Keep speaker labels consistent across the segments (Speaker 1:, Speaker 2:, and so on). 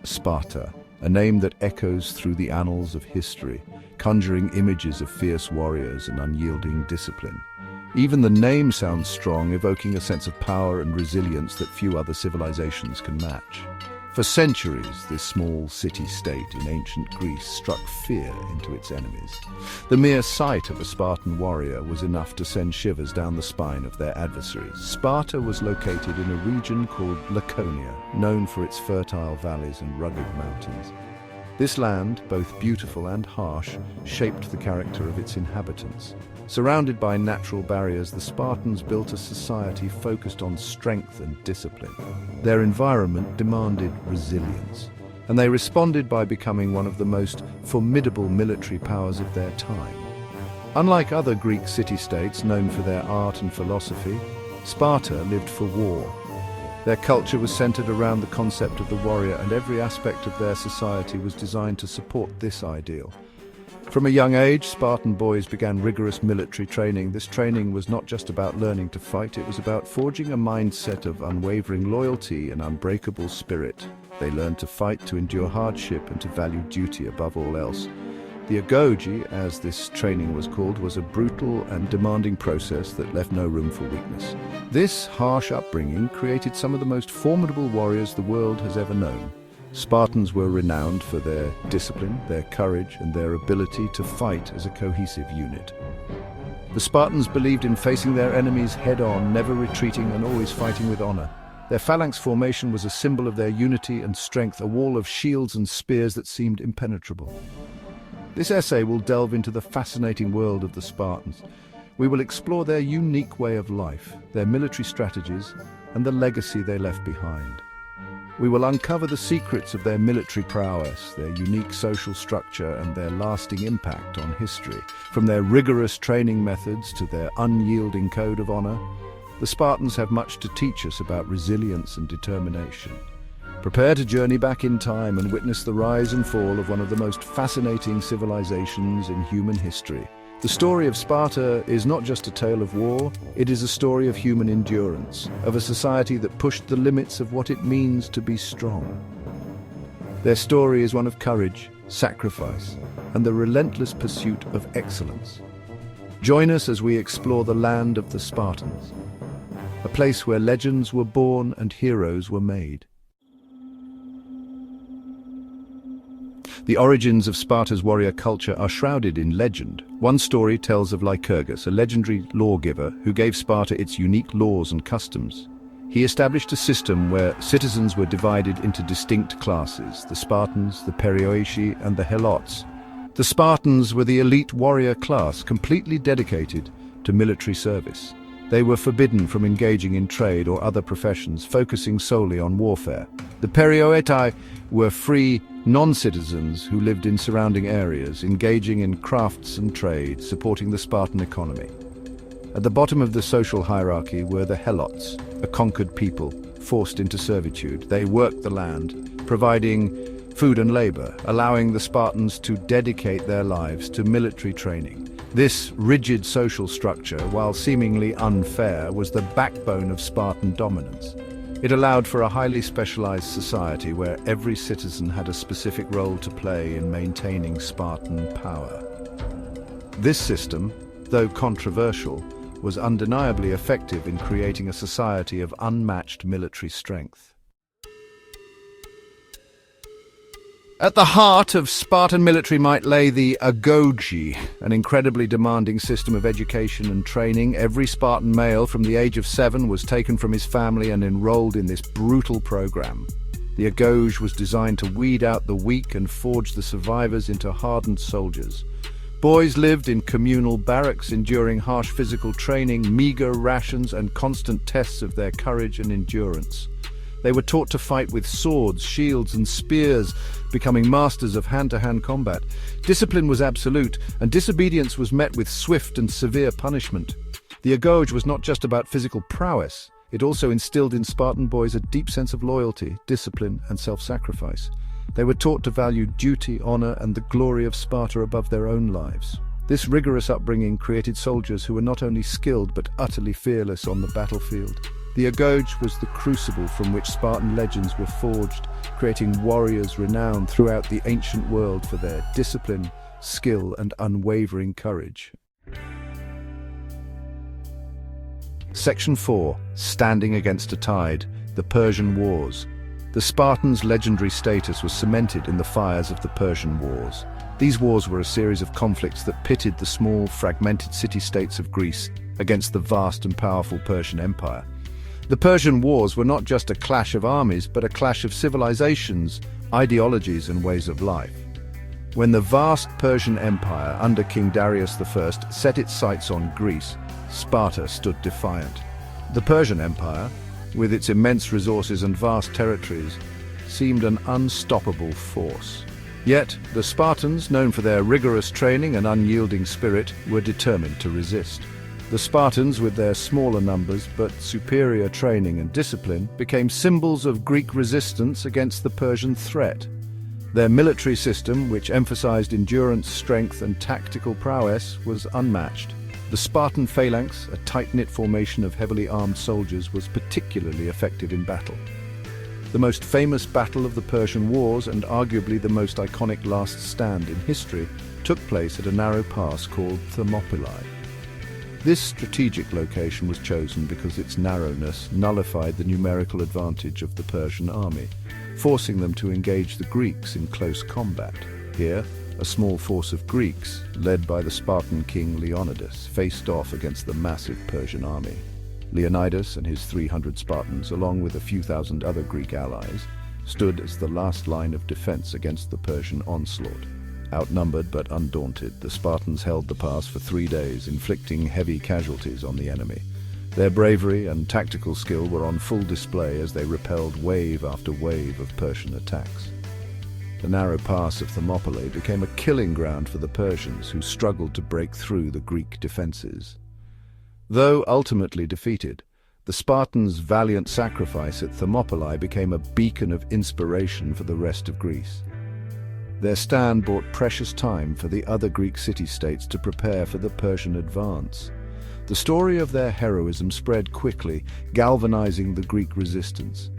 Speaker 1: Sparta, a name that echoes through the annals of history, conjuring images of fierce warriors and unyielding discipline. Even the name sounds strong, evoking a sense of power and resilience that few other civilizations can match. For centuries, this small city-state in ancient Greece struck fear into its enemies. The mere sight of a Spartan warrior was enough to send shivers down the spine of their adversaries. Sparta was located in a region called Laconia, known for its fertile valleys and rugged mountains. This land, both beautiful and harsh, shaped the character of its inhabitants. Surrounded by natural barriers, the Spartans built a society focused on strength and discipline. Their environment demanded resilience, and they responded by becoming one of the most formidable military powers of their time. Unlike other Greek city-states known for their art and philosophy, Sparta lived for war. Their culture was centered around the concept of the warrior, and every aspect of their society was designed to support this ideal. From a young age, Spartan boys began rigorous military training. This training was not just about learning to fight, it was about forging a mindset of unwavering loyalty and unbreakable spirit. They learned to fight, to endure hardship, and to value duty above all else. The agony, as this training was called, was a brutal and demanding process that left no room for weakness. This harsh upbringing created some of the most formidable warriors the world has ever known. Spartans were renowned for their discipline, their courage, and their ability to fight as a cohesive unit. The Spartans believed in facing their enemies head-on, never retreating, and always fighting with honor. Their phalanx formation was a symbol of their unity and strength, a wall of shields and spears that seemed impenetrable. This essay will delve into the fascinating world of the Spartans. We will explore their unique way of life, their military strategies, and the legacy they left behind. We will uncover the secrets of their military prowess, their unique social structure, and their lasting impact on history. From their rigorous training methods to their unyielding code of honor, the Spartans have much to teach us about resilience and determination. Prepare to journey back in time and witness the rise and fall of one of the most fascinating civilizations in human history. The story of Sparta is not just a tale of war, it is a story of human endurance, of a society that pushed the limits of what it means to be strong. Their story is one of courage, sacrifice, and the relentless pursuit of excellence. Join us as we explore the land of the Spartans, a place where legends were born and heroes were made. The origins of Sparta's warrior culture are shrouded in legend. One story tells of Lycurgus, a legendary lawgiver who gave Sparta its unique laws and customs. He established a system where citizens were divided into distinct classes: the Spartans, the Perioeci, and the Helots. The Spartans were the elite warrior class, completely dedicated to military service. They were forbidden from engaging in trade or other professions, focusing solely on warfare. The Perioeci were free non-citizens who lived in surrounding areas, engaging in crafts and trade, supporting the Spartan economy. At the bottom of the social hierarchy were the Helots, a conquered people forced into servitude. They worked the land, providing food and labor, allowing the Spartans to dedicate their lives to military training. This rigid social structure, while seemingly unfair, was the backbone of Spartan dominance. It allowed for a highly specialized society where every citizen had a specific role to play in maintaining Spartan power. This system, though controversial, was undeniably effective in creating a society of unmatched military strength. At the heart of Spartan military might lay the agony, an incredibly demanding system of education and training. Every Spartan male from the age of 7 was taken from his family and enrolled in this brutal program. The agony was designed to weed out the weak and forge the survivors into hardened soldiers. Boys lived in communal barracks, enduring harsh physical training, meager rations, and constant tests of their courage and endurance. They were taught to fight with swords, shields, and spears, becoming masters of hand-to-hand combat. Discipline was absolute, and disobedience was met with swift and severe punishment. The agony was not just about physical prowess. It also instilled in Spartan boys a deep sense of loyalty, discipline, and self-sacrifice. They were taught to value duty, honor, and the glory of Sparta above their own lives. This rigorous upbringing created soldiers who were not only skilled but utterly fearless on the battlefield. The agony was the crucible from which Spartan legends were forged, creating warriors renowned throughout the ancient world for their discipline, skill, and unwavering courage. Section 4. Standing against a tide, the Persian Wars. The Spartans' legendary status was cemented in the fires of the Persian Wars. These wars were a series of conflicts that pitted the small, fragmented city-states of Greece against the vast and powerful Persian Empire. The Persian Wars were not just a clash of armies, but a clash of civilizations, ideologies, and ways of life. When the vast Persian Empire under King Darius I set its sights on Greece, Sparta stood defiant. The Persian Empire, with its immense resources and vast territories, seemed an unstoppable force. Yet, the Spartans, known for their rigorous training and unyielding spirit, were determined to resist. The Spartans, with their smaller numbers but superior training and discipline, became symbols of Greek resistance against the Persian threat. Their military system, which emphasized endurance, strength, and tactical prowess, was unmatched. The Spartan phalanx, a tight-knit formation of heavily armed soldiers, was particularly effective in battle. The most famous battle of the Persian Wars, and arguably the most iconic last stand in history, took place at a narrow pass called Thermopylae. This strategic location was chosen because its narrowness nullified the numerical advantage of the Persian army, forcing them to engage the Greeks in close combat. Here, a small force of Greeks, led by the Spartan king Leonidas, faced off against the massive Persian army. Leonidas and his 300 Spartans, along with a few thousand other Greek allies, stood as the last line of defense against the Persian onslaught. Outnumbered but undaunted, the Spartans held the pass for 3 days, inflicting heavy casualties on the enemy. Their bravery and tactical skill were on full display as they repelled wave after wave of Persian attacks. The narrow pass of Thermopylae became a killing ground for the Persians, who struggled to break through the Greek defenses. Though ultimately defeated, the Spartans' valiant sacrifice at Thermopylae became a beacon of inspiration for the rest of Greece. Their stand bought precious time for the other Greek city-states to prepare for the Persian advance. The story of their heroism spread quickly, galvanizing the Greek resistance.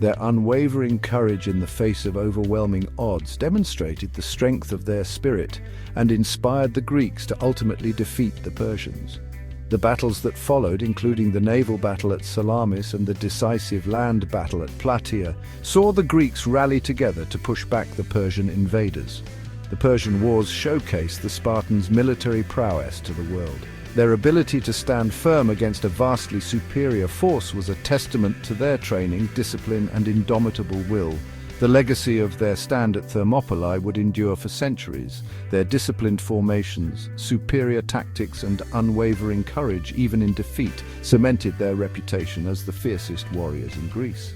Speaker 1: Their unwavering courage in the face of overwhelming odds demonstrated the strength of their spirit and inspired the Greeks to ultimately defeat the Persians. The battles that followed, including the naval battle at Salamis and the decisive land battle at Plataea, saw the Greeks rally together to push back the Persian invaders. The Persian Wars showcased the Spartans' military prowess to the world. Their ability to stand firm against a vastly superior force was a testament to their training, discipline, and indomitable will. The legacy of their stand at Thermopylae would endure for centuries. Their disciplined formations, superior tactics, and unwavering courage, even in defeat, cemented their reputation as the fiercest warriors in Greece.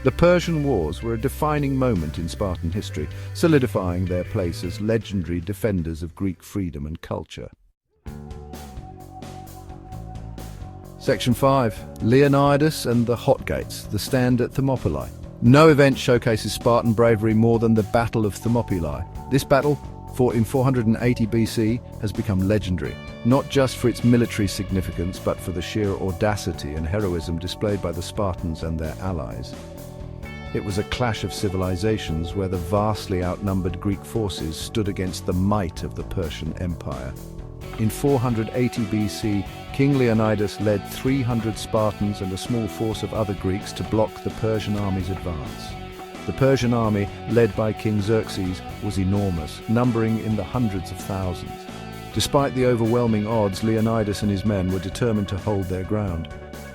Speaker 1: The Persian Wars were a defining moment in Spartan history, solidifying their place as legendary defenders of Greek freedom and culture. Section 5. Leonidas and the Hoplites, the stand at Thermopylae. No event showcases Spartan bravery more than the Battle of Thermopylae. This battle, fought in 480 BC, has become legendary, not just for its military significance, but for the sheer audacity and heroism displayed by the Spartans and their allies. It was a clash of civilizations where the vastly outnumbered Greek forces stood against the might of the Persian Empire. In 480 BC, King Leonidas led 300 Spartans and a small force of other Greeks to block the Persian army's advance. The Persian army, led by King Xerxes, was enormous, numbering in the hundreds of thousands. Despite the overwhelming odds, Leonidas and his men were determined to hold their ground.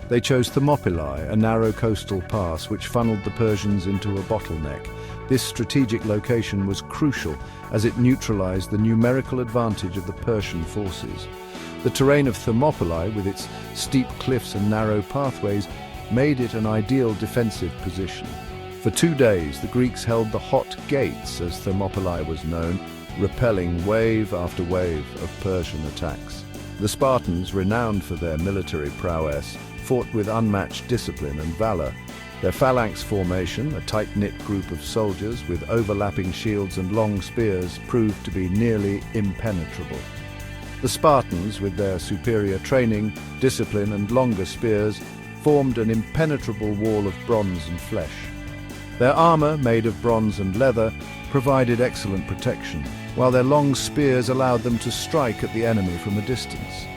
Speaker 1: They chose Thermopylae, a narrow coastal pass which funneled the Persians into a bottleneck. This strategic location was crucial as it neutralized the numerical advantage of the Persian forces. The terrain of Thermopylae, with its steep cliffs and narrow pathways, made it an ideal defensive position. For 2 days, the Greeks held the Hot Gates, as Thermopylae was known, repelling wave after wave of Persian attacks. The Spartans, renowned for their military prowess, fought with unmatched discipline and valor. Their phalanx formation, a tight-knit group of soldiers with overlapping shields and long spears, proved to be nearly impenetrable. The Spartans, with their superior training, discipline, and longer spears, formed an impenetrable wall of bronze and flesh. Their armor, made of bronze and leather, provided excellent protection, while their long spears allowed them to strike at the enemy from a distance.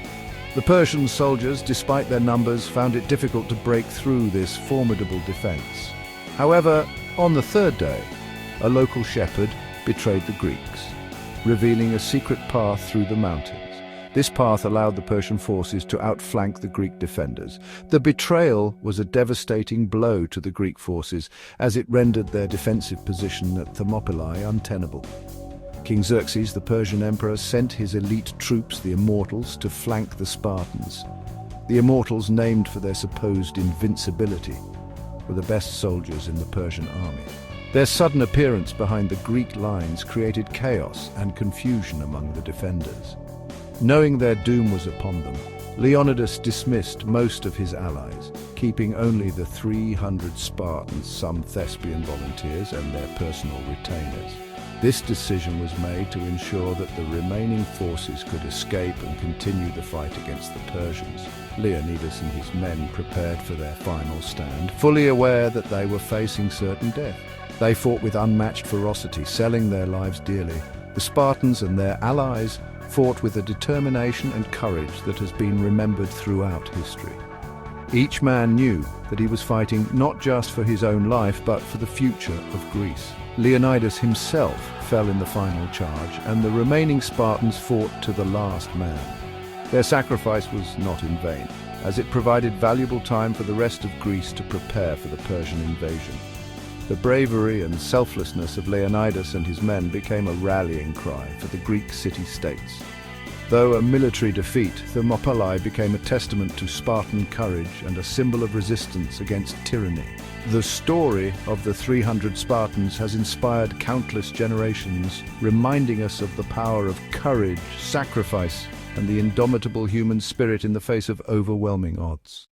Speaker 1: The Persian soldiers, despite their numbers, found it difficult to break through this formidable defense. However, on the third day, a local shepherd betrayed the Greeks, revealing a secret path through the mountains. This path allowed the Persian forces to outflank the Greek defenders. The betrayal was a devastating blow to the Greek forces, as it rendered their defensive position at Thermopylae untenable. King Xerxes, the Persian emperor, sent his elite troops, the Immortals, to flank the Spartans. The Immortals, named for their supposed invincibility, were the best soldiers in the Persian army. Their sudden appearance behind the Greek lines created chaos and confusion among the defenders. Knowing their doom was upon them, Leonidas dismissed most of his allies, keeping only the 300 Spartans, some Thespian volunteers, and their personal retainers. This decision was made to ensure that the remaining forces could escape and continue the fight against the Persians. Leonidas and his men prepared for their final stand, fully aware that they were facing certain death. They fought with unmatched ferocity, selling their lives dearly. The Spartans and their allies fought with a determination and courage that has been remembered throughout history. Each man knew that he was fighting not just for his own life, but for the future of Greece. Leonidas himself fell in the final charge, and the remaining Spartans fought to the last man. Their sacrifice was not in vain, as it provided valuable time for the rest of Greece to prepare for the Persian invasion. The bravery and selflessness of Leonidas and his men became a rallying cry for the Greek city-states. Though a military defeat, Thermopylae became a testament to Spartan courage and a symbol of resistance against tyranny. The story of the 300 Spartans has inspired countless generations, reminding us of the power of courage, sacrifice, and the indomitable human spirit in the face of overwhelming odds.